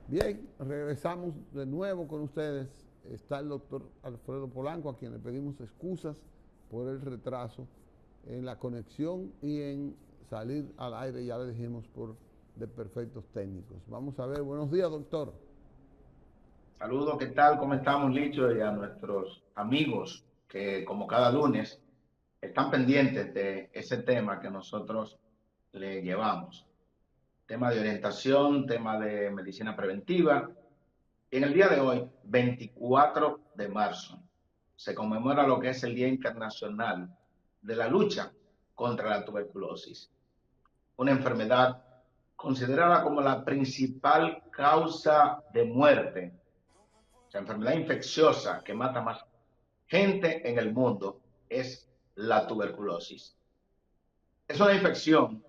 Bien, regresamos de nuevo con ustedes. Está el doctor Alfredo Polanco, a quien le pedimos excusas por el retraso en la conexión y en salir al aire, ya le dijimos, por desperfectos técnicos. Vamos a ver, buenos días, doctor. Saludos, ¿qué tal? ¿Cómo estamos, Licho? Y a nuestros amigos que, como cada lunes, están pendientes de ese tema que nosotros le llevamos. Tema de orientación, tema de medicina preventiva. Y en el día de hoy, 24 de marzo, se conmemora lo que es el Día Internacional de la Lucha contra la Tuberculosis, una enfermedad considerada como la principal causa de muerte, o sea, enfermedad infecciosa que mata más gente en el mundo, es la tuberculosis. Es una infección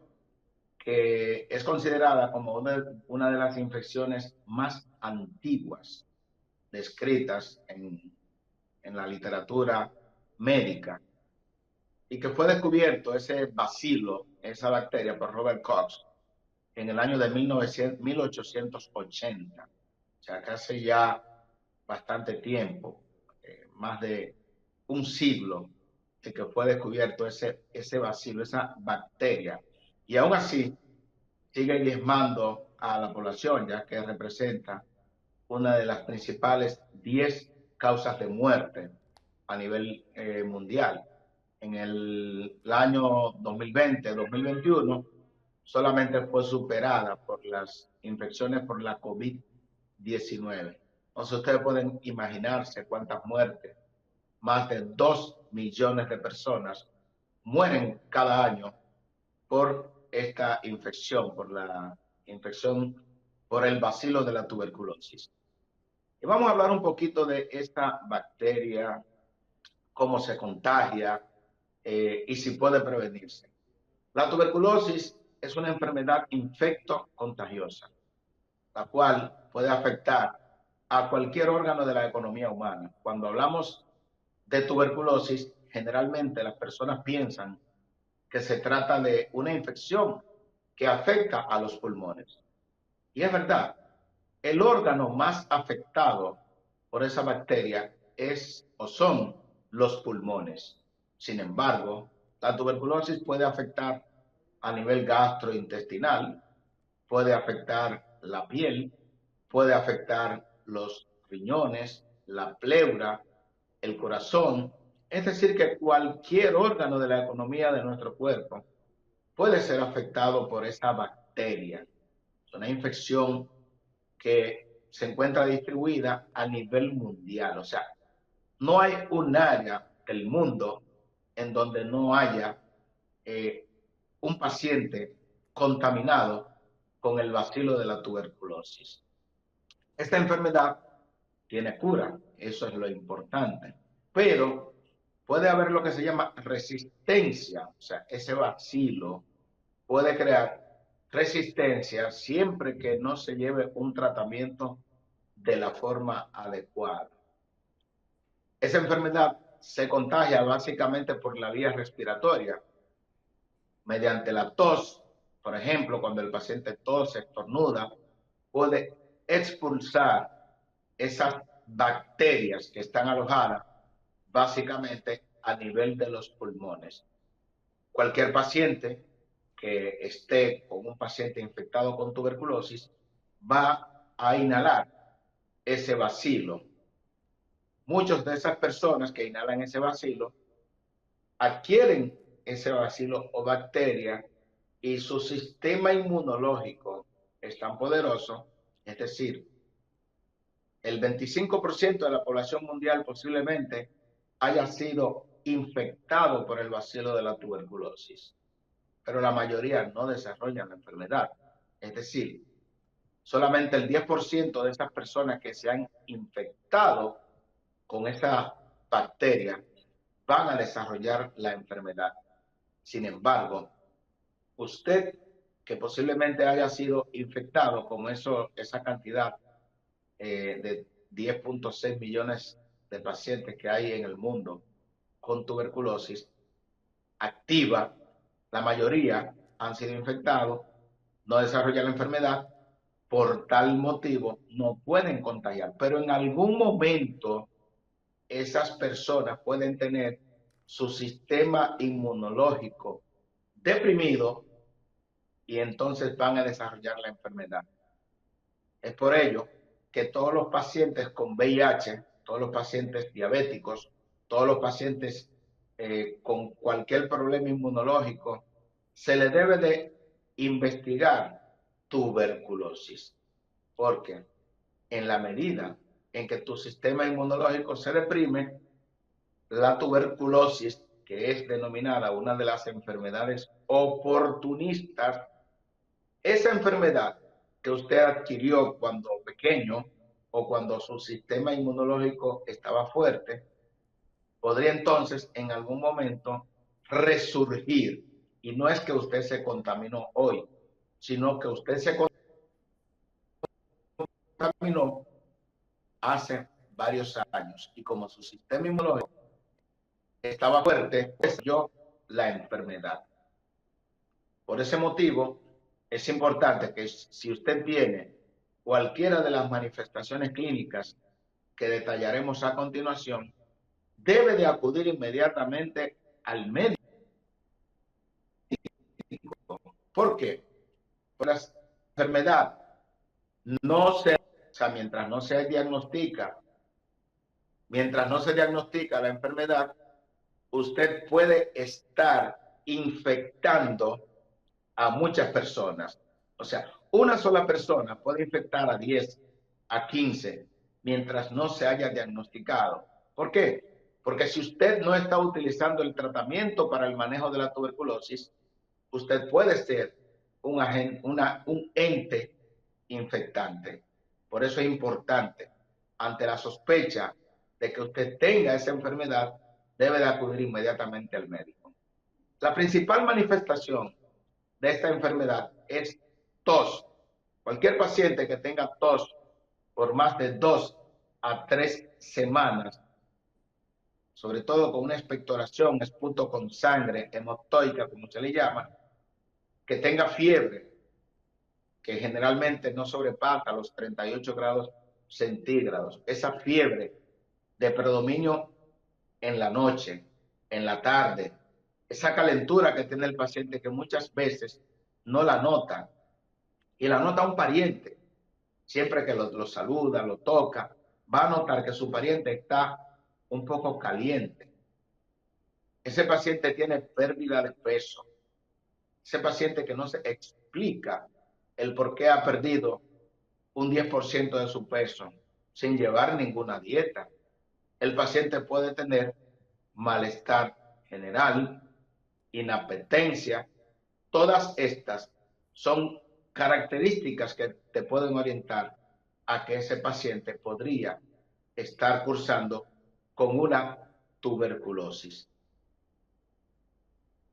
que es considerada como una de las infecciones más antiguas descritas en la literatura médica y que fue descubierto ese bacilo, esa bacteria, por Robert Koch en el año de 1880. O sea, que hace ya bastante tiempo, más de un siglo, de que fue descubierto ese bacilo, esa bacteria. Y aún así sigue diezmando a la población, ya que representa una de las principales 10 causas de muerte a nivel mundial. En el año 2020-2021 solamente fue superada por las infecciones por la COVID-19. Entonces ustedes pueden imaginarse cuántas muertes, más de 2 millones de personas mueren cada año por esta infección, por la infección por el bacilo de la tuberculosis. Y vamos a hablar un poquito de esta bacteria, cómo se contagia y si puede prevenirse. La tuberculosis es una enfermedad infecto-contagiosa, la cual puede afectar a cualquier órgano de la economía humana. Cuando hablamos de tuberculosis, generalmente las personas piensan que se trata de una infección que afecta a los pulmones. Y es verdad, el órgano más afectado por esa bacteria es o son los pulmones. Sin embargo, la tuberculosis puede afectar a nivel gastrointestinal, puede afectar la piel, puede afectar los riñones, la pleura, el corazón. Es decir, que cualquier órgano de la economía de nuestro cuerpo puede ser afectado por esta bacteria. Es una infección que se encuentra distribuida a nivel mundial. O sea, no hay un área del mundo en donde no haya eh, un paciente contaminado con el bacilo de la tuberculosis. Esta enfermedad tiene cura, eso es lo importante, pero puede haber lo que se llama resistencia, o sea, ese bacilo puede crear resistencia siempre que no se lleve un tratamiento de la forma adecuada. Esa enfermedad se contagia básicamente por la vía respiratoria, mediante la tos. Por ejemplo, cuando el paciente tose, estornuda, puede expulsar esas bacterias que están alojadas básicamente a nivel de los pulmones. Cualquier paciente que esté con un paciente infectado con tuberculosis va a inhalar ese bacilo. Muchas de esas personas que inhalan ese bacilo adquieren ese bacilo o bacteria y su sistema inmunológico es tan poderoso, es decir, el 25% de la población mundial posiblemente haya sido infectado por el bacilo de la tuberculosis, pero la mayoría no desarrollan la enfermedad. Es decir, solamente el 10% de esas personas que se han infectado con esa bacteria van a desarrollar la enfermedad. Sin embargo, usted que posiblemente haya sido infectado con esa cantidad de 10.6 millones de pacientes que hay en el mundo con tuberculosis activa, la mayoría han sido infectados, no desarrollan la enfermedad por tal motivo no pueden contagiar, pero en algún momento esas personas pueden tener su sistema inmunológico deprimido y entonces van a desarrollar la enfermedad. Es por ello que todos los pacientes con VIH, todos los pacientes diabéticos, todos los pacientes con cualquier problema inmunológico, se les debe de investigar tuberculosis. Porque en la medida en que tu sistema inmunológico se deprime, la tuberculosis, que es denominada una de las enfermedades oportunistas, esa enfermedad que usted adquirió cuando pequeño o cuando su sistema inmunológico estaba fuerte, podría entonces en algún momento resurgir. Y no es que usted se contaminó hoy, sino que usted se contaminó hace varios años. Y como su sistema inmunológico estaba fuerte, yo la enfermedad. Por ese motivo, es importante que si usted tiene cualquiera de las manifestaciones clínicas que detallaremos a continuación, debe de acudir inmediatamente al médico. ¿Por qué? Porque la enfermedad no se, o sea, mientras no se diagnostica la enfermedad, usted puede estar infectando a muchas personas. O sea, una sola persona puede infectar a 10, a 15, mientras no se haya diagnosticado. ¿Por qué? Porque si usted no está utilizando el tratamiento para el manejo de la tuberculosis, usted puede ser un ente infectante. Por eso es importante, ante la sospecha de que usted tenga esa enfermedad, debe de acudir inmediatamente al médico. La principal manifestación de esta enfermedad es tos. Cualquier paciente que tenga tos por más de 2 a 3 semanas, sobre todo con una expectoración, esputo con sangre hematoica, como se le llama, que tenga fiebre, que generalmente no sobrepasa los 38 grados centígrados, esa fiebre de predominio en la noche, en la tarde, esa calentura que tiene el paciente que muchas veces no la nota, y la nota un pariente, siempre que lo saluda, lo toca, va a notar que su pariente está un poco caliente. Ese paciente tiene pérdida de peso. Ese paciente que no se explica el por qué ha perdido un 10% de su peso sin llevar ninguna dieta. El paciente puede tener malestar general, inapetencia. Todas estas son características que te pueden orientar a que ese paciente podría estar cursando con una tuberculosis.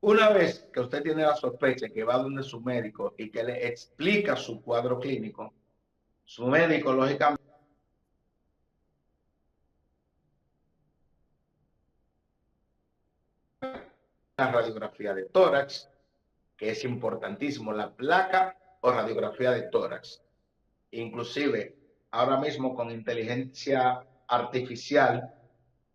Una vez que usted tiene la sospecha que va donde su médico y que le explica su cuadro clínico, su médico lógicamente la radiografía de tórax, que es importantísimo, la placa o radiografía de tórax. Inclusive, ahora mismo con inteligencia artificial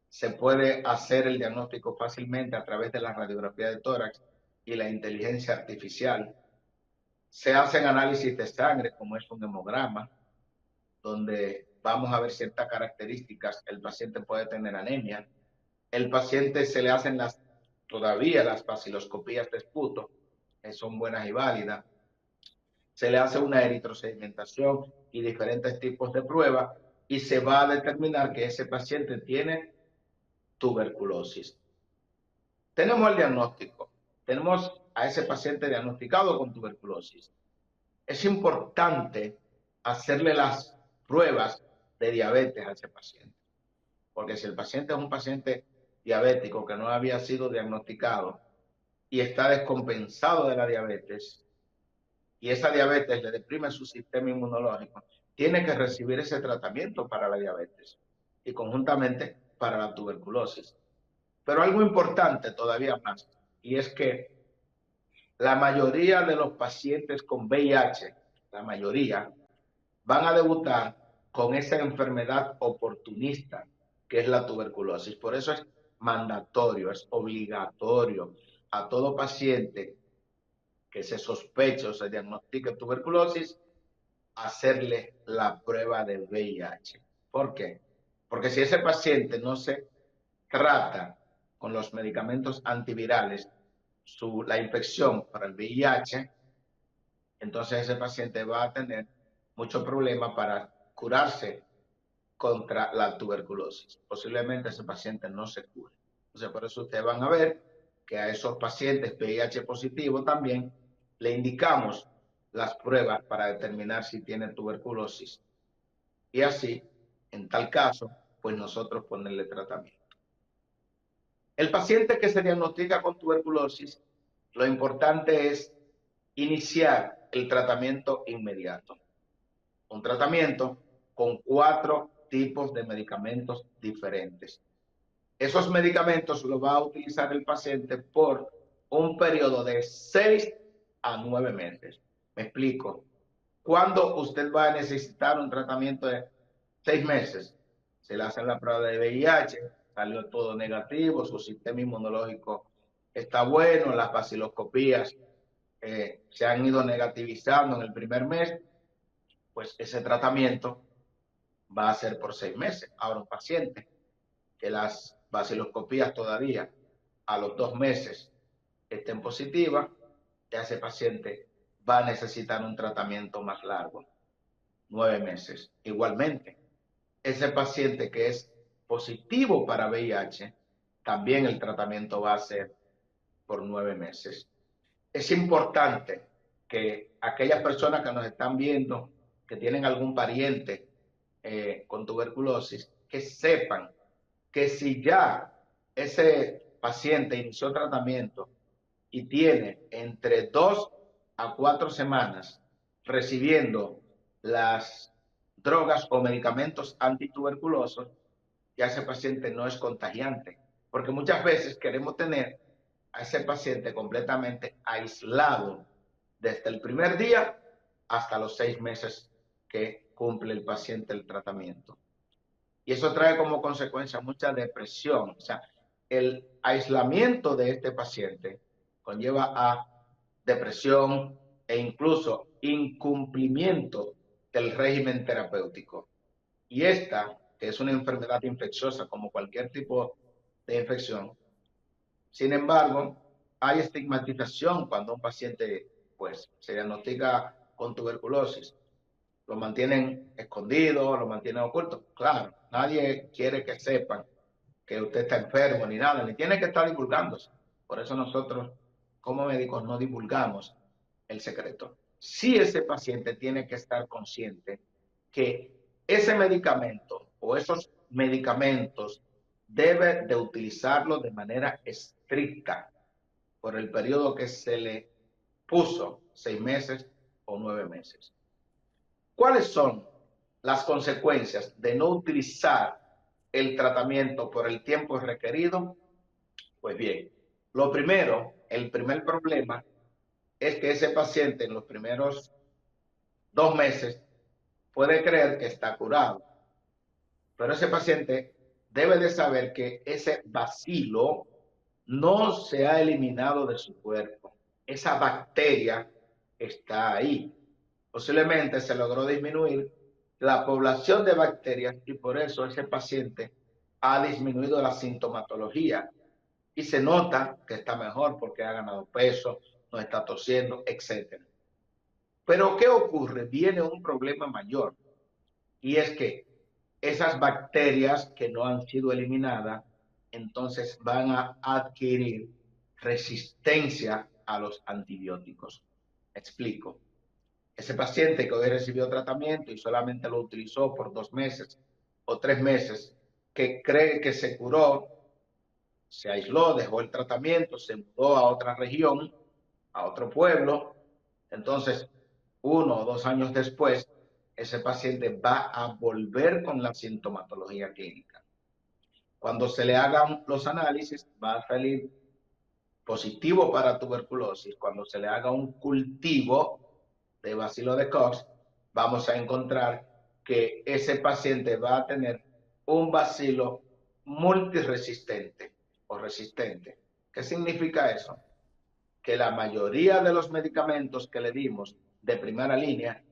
se puede hacer el diagnóstico fácilmente a través de la radiografía de tórax y la inteligencia artificial. Se hacen análisis de sangre, como es un hemograma, donde vamos a ver ciertas características. El paciente puede tener anemia. El paciente se le hacen todavía las baciloscopías de esputo, que son buenas y válidas. Se le hace una eritrosedimentación y diferentes tipos de pruebas y se va a determinar que ese paciente tiene tuberculosis. Tenemos el diagnóstico, tenemos a ese paciente diagnosticado con tuberculosis. Es importante hacerle las pruebas de diabetes a ese paciente, porque si el paciente es un paciente diabético que no había sido diagnosticado y está descompensado de la diabetes, y esa diabetes le deprime su sistema inmunológico, tiene que recibir ese tratamiento para la diabetes y conjuntamente para la tuberculosis. Pero algo importante todavía más, y es que la mayoría de los pacientes con VIH, la mayoría, van a debutar con esa enfermedad oportunista que es la tuberculosis. Por eso es mandatorio, es obligatorio a todo paciente que se sospeche o se diagnostique tuberculosis hacerle la prueba de VIH. ¿Por qué? Porque si ese paciente no se trata con los medicamentos antivirales la infección para el VIH, entonces ese paciente va a tener mucho problema para curarse contra la tuberculosis. Posiblemente ese paciente no se cure. Entonces, por eso ustedes van a ver que a esos pacientes VIH positivo también le indicamos las pruebas para determinar si tiene tuberculosis. Y así, en tal caso, pues nosotros ponerle tratamiento. El paciente que se diagnostica con tuberculosis, lo importante es iniciar el tratamiento inmediato. Un tratamiento con 4 tipos de medicamentos diferentes. Esos medicamentos los va a utilizar el paciente por un periodo de 6 a 9 meses. Me explico. ¿Cuándo usted va a necesitar un tratamiento de 6 meses? Se le hacen la prueba de VIH, salió todo negativo, su sistema inmunológico está bueno, las baciloscopías se han ido negativizando en el primer mes, pues ese tratamiento va a ser por 6 meses. Ahora un paciente que las baciloscopías todavía a los 2 meses estén positivas, ya ese paciente va a necesitar un tratamiento más largo, 9 meses. Igualmente, ese paciente que es positivo para VIH, también el tratamiento va a ser por 9 meses. Es importante que aquellas personas que nos están viendo, que tienen algún pariente con tuberculosis, que sepan que si ya ese paciente inició tratamiento y tiene entre 2 a 4 semanas recibiendo las drogas o medicamentos antituberculosos, ya ese paciente no es contagiante. Porque muchas veces queremos tener a ese paciente completamente aislado desde el primer día hasta los 6 meses que cumple el paciente el tratamiento. Y eso trae como consecuencia mucha depresión. O sea, el aislamiento de este paciente conlleva a depresión e incluso incumplimiento del régimen terapéutico. Y esta, que es una enfermedad infecciosa como cualquier tipo de infección, sin embargo, hay estigmatización cuando un paciente pues, se diagnostica con tuberculosis. Lo mantienen escondido, lo mantienen oculto. Claro, nadie quiere que sepan que usted está enfermo ni nada, ni tiene que estar divulgándose. Por eso nosotros, como médicos, no divulgamos el secreto. Sí, ese paciente tiene que estar consciente que ese medicamento o esos medicamentos debe de utilizarlo de manera estricta por el periodo que se le puso, 6 meses o 9 meses. ¿Cuáles son las consecuencias de no utilizar el tratamiento por el tiempo requerido? Pues bien, lo primero, el primer problema es que ese paciente en los primeros 2 meses puede creer que está curado, pero ese paciente debe de saber que ese bacilo no se ha eliminado de su cuerpo. Esa bacteria está ahí. Posiblemente se logró disminuir la población de bacterias y por eso ese paciente ha disminuido la sintomatología y se nota que está mejor porque ha ganado peso, no está tosiendo, etc. Pero ¿qué ocurre? Viene un problema mayor y es que esas bacterias que no han sido eliminadas entonces van a adquirir resistencia a los antibióticos. Explico. Ese paciente que hoy recibió tratamiento y solamente lo utilizó por 2 meses o 3 meses, que cree que se curó, se aisló, dejó el tratamiento, se mudó a otra región, a otro pueblo, entonces 1 o 2 años después, ese paciente va a volver con la sintomatología clínica. Cuando se le hagan los análisis, va a salir positivo para tuberculosis. Cuando se le haga un cultivo de bacilo de Koch, vamos a encontrar que ese paciente va a tener un bacilo multiresistente o resistente. ¿Qué significa eso? Que la mayoría de los medicamentos que le dimos de primera línea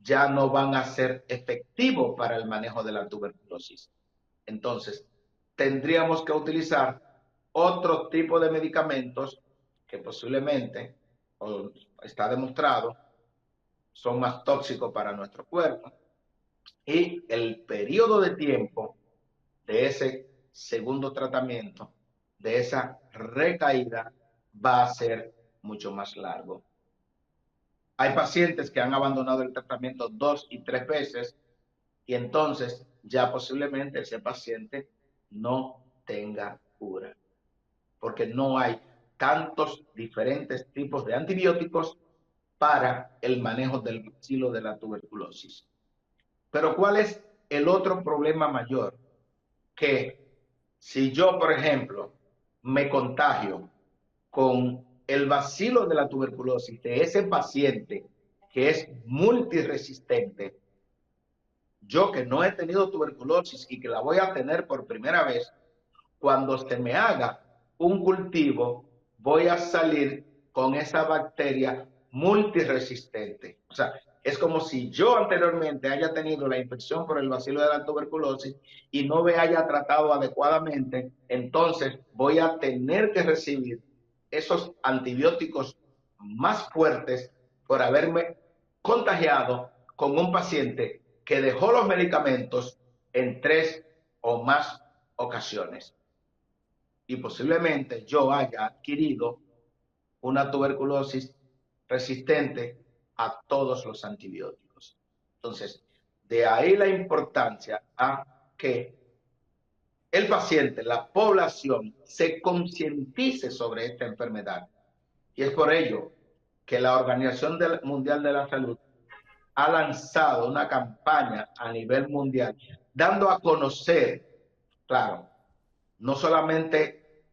ya no van a ser efectivos para el manejo de la tuberculosis. Entonces, tendríamos que utilizar otro tipo de medicamentos que posiblemente, o está demostrado, son más tóxicos para nuestro cuerpo. Y el periodo de tiempo de ese segundo tratamiento, de esa recaída, va a ser mucho más largo. Hay pacientes que han abandonado el tratamiento 2 y 3 veces y entonces ya posiblemente ese paciente no tenga cura, porque no hay tantos diferentes tipos de antibióticos para el manejo del bacilo de la tuberculosis. Pero ¿cuál es el otro problema mayor? Que si yo, por ejemplo, me contagio con el bacilo de la tuberculosis de ese paciente que es multiresistente, yo que no he tenido tuberculosis y que la voy a tener por primera vez, cuando se me haga un cultivo, voy a salir con esa bacteria multiresistente. O sea, es como si yo anteriormente haya tenido la infección por el bacilo de la tuberculosis y no me haya tratado adecuadamente, entonces voy a tener que recibir esos antibióticos más fuertes por haberme contagiado con un paciente que dejó los medicamentos en 3 o más ocasiones. Y posiblemente yo haya adquirido una tuberculosis resistente a todos los antibióticos. Entonces, de ahí la importancia a que el paciente, la población, se concientice sobre esta enfermedad. Y es por ello que la Organización Mundial de la Salud ha lanzado una campaña a nivel mundial, dando a conocer, claro, no solamente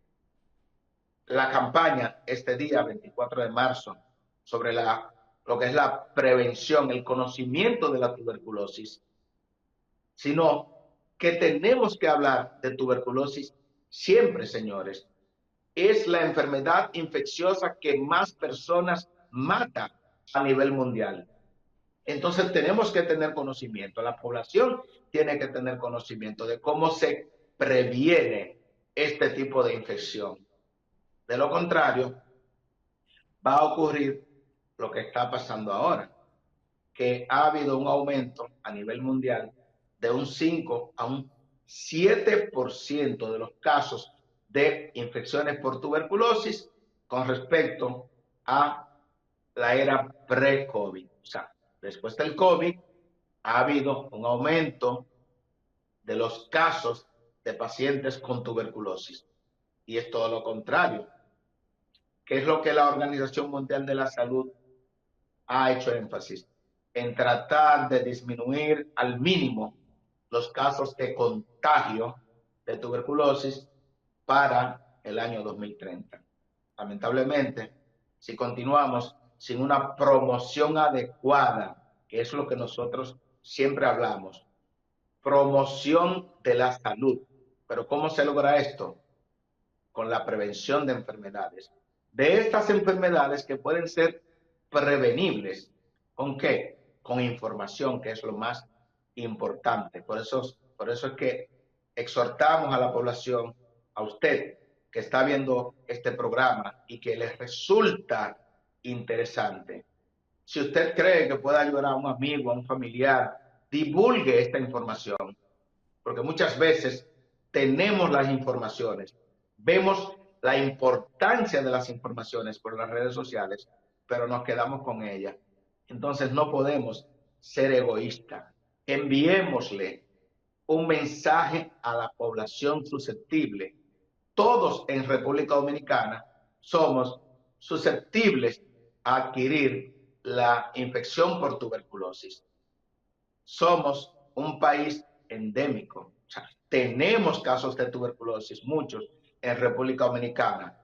la campaña este día, 24 de marzo, sobre lo que es la prevención, el conocimiento de la tuberculosis, sino que tenemos que hablar de tuberculosis siempre, señores. Es la enfermedad infecciosa que más personas mata a nivel mundial. Entonces tenemos que tener conocimiento, la población tiene que tener conocimiento de cómo se previene este tipo de infección. De lo contrario, va a ocurrir lo que está pasando ahora, que ha habido un aumento a nivel mundial de un 5 a un 7% de los casos de infecciones por tuberculosis con respecto a la era pre-COVID. O sea, después del COVID ha habido un aumento de los casos de pacientes con tuberculosis. Y es todo lo contrario. ¿Qué es lo que la Organización Mundial de la Salud ha hecho énfasis? En tratar de disminuir al mínimo los casos de contagio de tuberculosis para el año 2030. Lamentablemente, si continuamos sin una promoción adecuada, que es lo que nosotros siempre hablamos, promoción de la salud. Pero ¿cómo se logra esto? Con la prevención de enfermedades. De estas enfermedades que pueden ser prevenibles. ¿Con qué? Con información, que es lo más importante. Por eso es que exhortamos a la población, a usted que está viendo este programa y que les resulta interesante. Si usted cree que puede ayudar a un amigo, a un familiar, divulgue esta información, porque muchas veces tenemos las informaciones, vemos la importancia de las informaciones por las redes sociales, pero nos quedamos con ellas. Entonces no podemos ser egoístas. Enviémosle un mensaje a la población susceptible. Todos en República Dominicana somos susceptibles a adquirir la infección por tuberculosis. Somos un país endémico. O sea, tenemos casos de tuberculosis, muchos, en República Dominicana.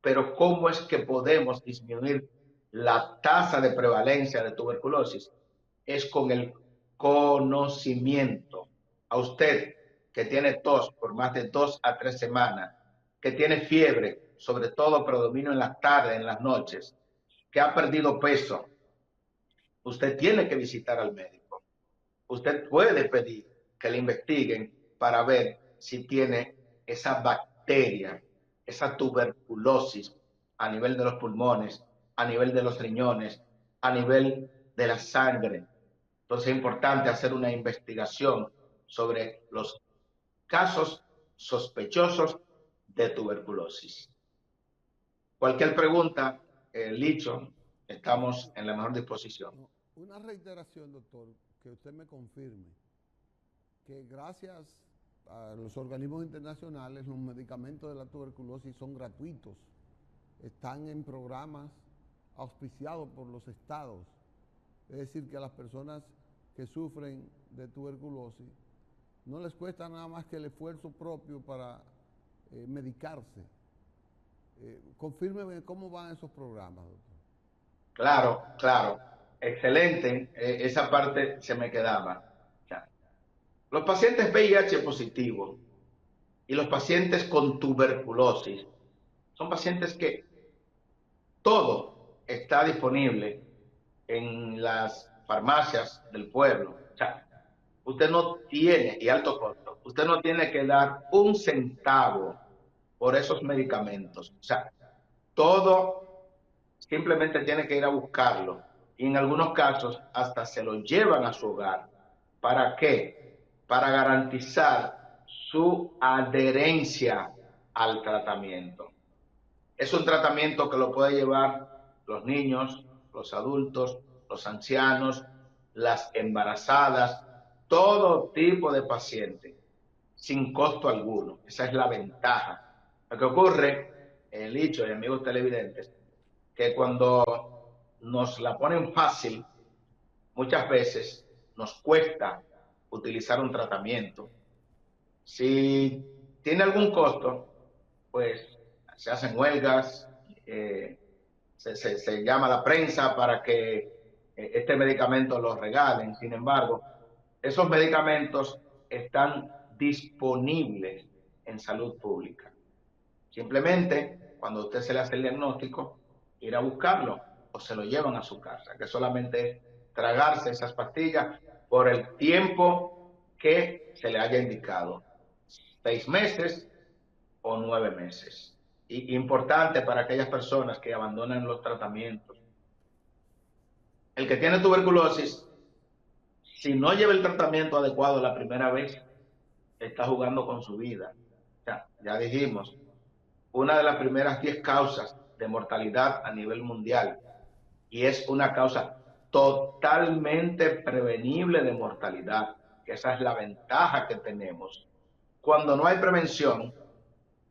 Pero ¿cómo es que podemos disminuir la tasa de prevalencia de tuberculosis? es con el conocimiento. A usted que tiene tos por más de 2 a 3 semanas, que tiene fiebre, sobre todo predominio en las tardes, en las noches, que ha perdido peso, usted tiene que visitar al médico. Usted puede pedir que le investiguen para ver si tiene esa bacteria, esa tuberculosis a nivel de los pulmones, a nivel de los riñones, a nivel de la sangre. Entonces es importante hacer una investigación sobre los casos sospechosos de tuberculosis. Cualquier pregunta, Licho, estamos en la mejor disposición. No, una reiteración, doctor, que usted me confirme que gracias a los organismos internacionales los medicamentos de la tuberculosis son gratuitos, están en programas auspiciados por los estados, es decir, que a las personas que sufren de tuberculosis no les cuesta nada más que el esfuerzo propio para medicarse. Confírmeme cómo van esos programas, doctor. Claro, claro. Excelente. Esa parte se me quedaba. Ya. Los pacientes VIH positivos y los pacientes con tuberculosis son pacientes que todo está disponible en las farmacias del pueblo. O sea, usted no tiene, y alto costo, usted no tiene que dar un centavo por esos medicamentos. O sea, todo simplemente tiene que ir a buscarlo. Y en algunos casos hasta se lo llevan a su hogar. ¿Para qué? Para garantizar su adherencia al tratamiento. Es un tratamiento que lo puede llevar los niños, los adultos, los ancianos, las embarazadas, todo tipo de paciente, sin costo alguno. Esa es la ventaja. Lo que ocurre, Licho y amigos televidentes, que cuando nos la ponen fácil, muchas veces nos cuesta utilizar un tratamiento. Si tiene algún costo, pues se hacen huelgas, se llama a la prensa para que este medicamento lo regalen. Sin embargo, esos medicamentos están disponibles en salud pública. Simplemente, cuando a usted se le hace el diagnóstico, ir a buscarlo o se lo llevan a su casa, que solamente es tragarse esas pastillas por el tiempo que se le haya indicado, 6 meses o 9 meses. Y importante para aquellas personas que abandonan los tratamientos. El que tiene tuberculosis, si no lleva el tratamiento adecuado la primera vez, está jugando con su vida. Ya dijimos, una de las primeras 10 causas de mortalidad a nivel mundial, y es una causa totalmente prevenible de mortalidad, que esa es la ventaja que tenemos. Cuando no hay prevención,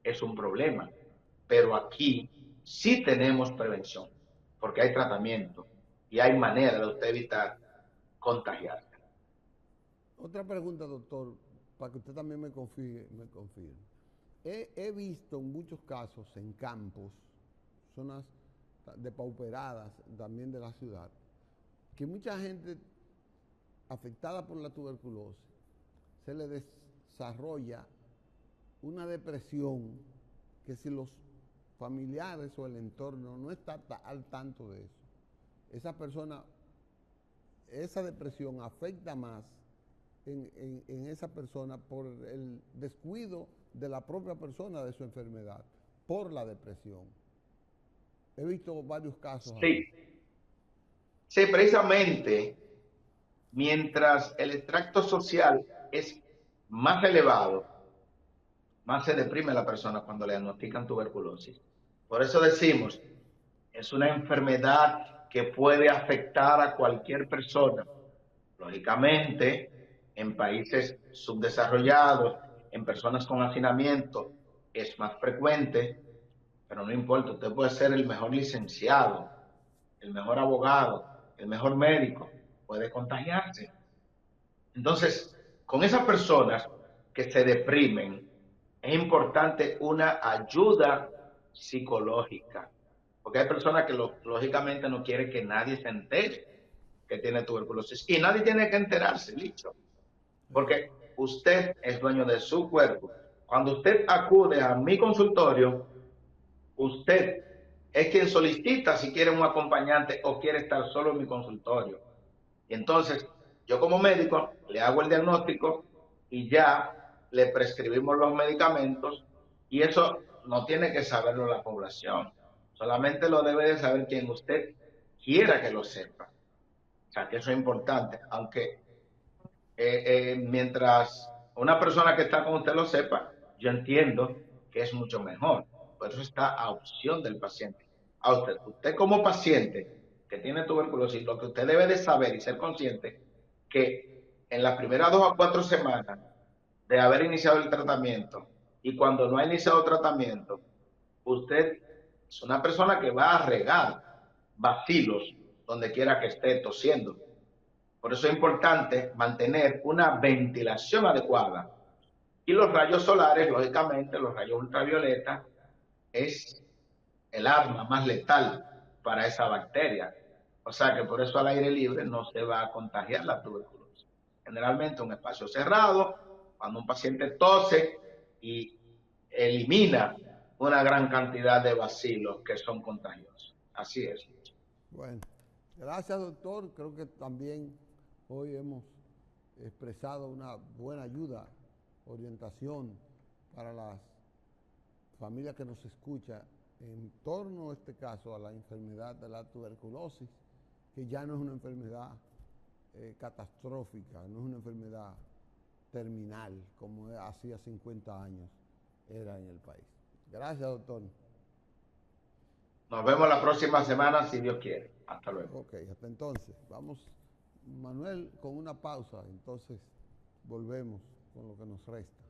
es un problema, pero aquí sí tenemos prevención, porque hay tratamiento y hay manera de usted evitar contagiarse. Otra pregunta, doctor, para que usted también me confirme. He visto en muchos casos en campos, zonas depauperadas también de la ciudad, que mucha gente afectada por la tuberculosis se le desarrolla una depresión que si los familiares o el entorno no está al tanto de eso, esa persona, esa depresión afecta más en esa persona por el descuido de la propia persona de su enfermedad, por la depresión. He visto varios casos así. Sí, precisamente, mientras el extracto social es más elevado, más se deprime la persona cuando le diagnostican tuberculosis. Por eso decimos, es una enfermedad que puede afectar a cualquier persona. Lógicamente, en países subdesarrollados, en personas con hacinamiento, es más frecuente, pero no importa, usted puede ser el mejor licenciado, el mejor abogado, el mejor médico, puede contagiarse. Entonces, con esas personas que se deprimen, es importante una ayuda psicológica, porque hay personas que lógicamente no quieren que nadie se entere que tiene tuberculosis. Y nadie tiene que enterarse, listo. Porque usted es dueño de su cuerpo. Cuando usted acude a mi consultorio, usted es quien solicita si quiere un acompañante o quiere estar solo en mi consultorio. Y entonces, yo como médico le hago el diagnóstico y ya le prescribimos los medicamentos, y eso no tiene que saberlo la población. Solamente lo debe de saber quien usted quiera que lo sepa. O sea, que eso es importante. Aunque mientras una persona que está con usted lo sepa, yo entiendo que es mucho mejor. Por eso está a opción del paciente. A usted como paciente que tiene tuberculosis, lo que usted debe de saber y ser consciente que en las primeras 2 a 4 semanas de haber iniciado el tratamiento y cuando no ha iniciado el tratamiento, usted es una persona que va a regar bacilos donde quiera que esté tosiendo. Por eso es importante mantener una ventilación adecuada. Y los rayos solares, lógicamente, los rayos ultravioleta, es el arma más letal para esa bacteria. O sea que por eso al aire libre no se va a contagiar la tuberculosis. Generalmente un espacio cerrado, cuando un paciente tose y elimina una gran cantidad de bacilos que son contagiosos. Así es. Bueno, gracias doctor. Creo que también hoy hemos expresado una buena ayuda, orientación para las familias que nos escuchan en torno a este caso a la enfermedad de la tuberculosis, que ya no es una enfermedad catastrófica, no es una enfermedad terminal como hacía 50 años era en el país. Gracias, doctor. Nos vemos la próxima semana, si Dios quiere. Hasta luego. Ok, hasta entonces. Vamos, Manuel, con una pausa, entonces volvemos con lo que nos resta.